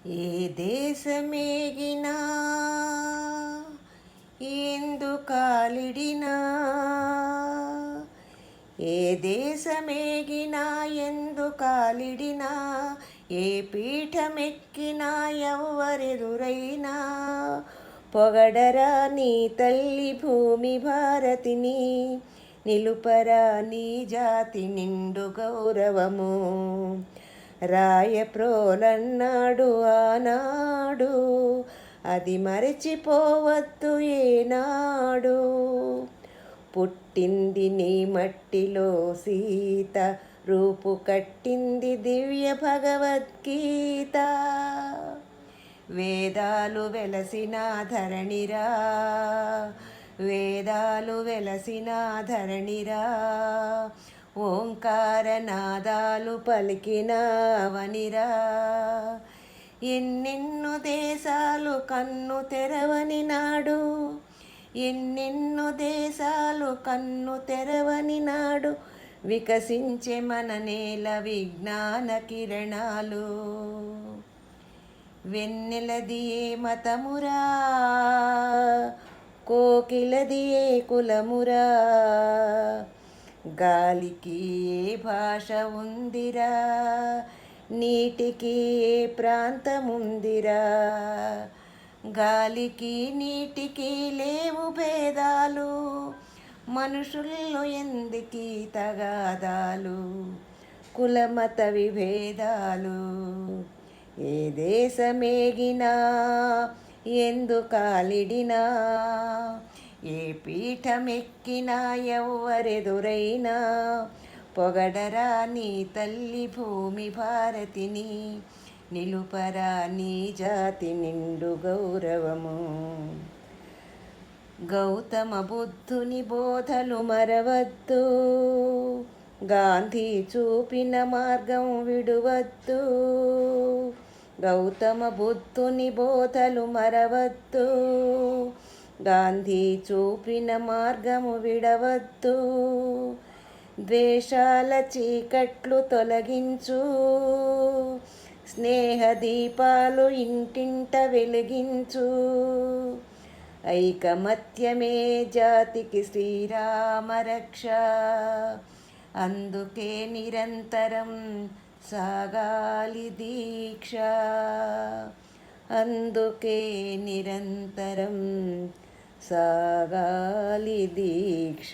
ఏ దేశమేగినా ఎందు కాలిడినా ఏ దేశమేగినా ఎందు కాలిడినా ఏ పీఠమెక్కినా ఎవ్వరెదురైనా పొగడరా నీ తల్లి భూమి భారతిని, నిలుపరా నీ జాతి నిండు గౌరవము. రాయప్రోలన్నాడు ఆనాడు, అది మరచిపోవద్దు ఏనాడు. పుట్టింది నీ మట్టిలో సీత, రూపు కట్టింది దివ్య భగవద్గీత. వేదాలు వెలసిన ధరణిరా, వేదాలు వెలసిన ధరణిరా, ఓంకారనాదాలు పలికినవనిరా. ఎన్నెన్నో దేశాలు కన్ను తెరవని నాడు, ఎన్నెన్నో దేశాలు కన్ను తెరవని నాడు, వికసించే మన నేల విజ్ఞాన కిరణాలు. వెన్నెలది ఏ మతమురా, కోకిలది ఏ కులమురా, గాలికి ఏ భాష ఉందిరా, నీటికి ఏ ప్రాంతముందిరా. గాలికి నీటికి లేవు భేదాలు, మనుషుల్లో ఎందుకీ తగాదాలు, కులమత విభేదాలు. ఏ దేశమేగినా ఎందు కాలిడినా ఏ పీఠమెక్కినా ఎవ్వరెదురైనా పొగడరా నీ తల్లి భూమి భారతిని, నిలుపరా నీ జాతి నిండు గౌరవము. గౌతమ బుద్ధుని బోధలు మరవద్దు, గాంధీ చూపిన మార్గం విడువద్దు. గౌతమ బుద్ధుని బోధలు మరవద్దు, గాంధీ చూపిన మార్గము విడవద్దు. ద్వేషాల చీకట్లు తొలగించు, స్నేహ దీపాలు ఇంటింట వెలిగించు. ఐకమత్యమే జాతికి శ్రీరామ రక్ష, అందుకే నిరంతరం సాగాలి దీక్ష, అందుకే నిరంతరం సాగాలి దీక్ష.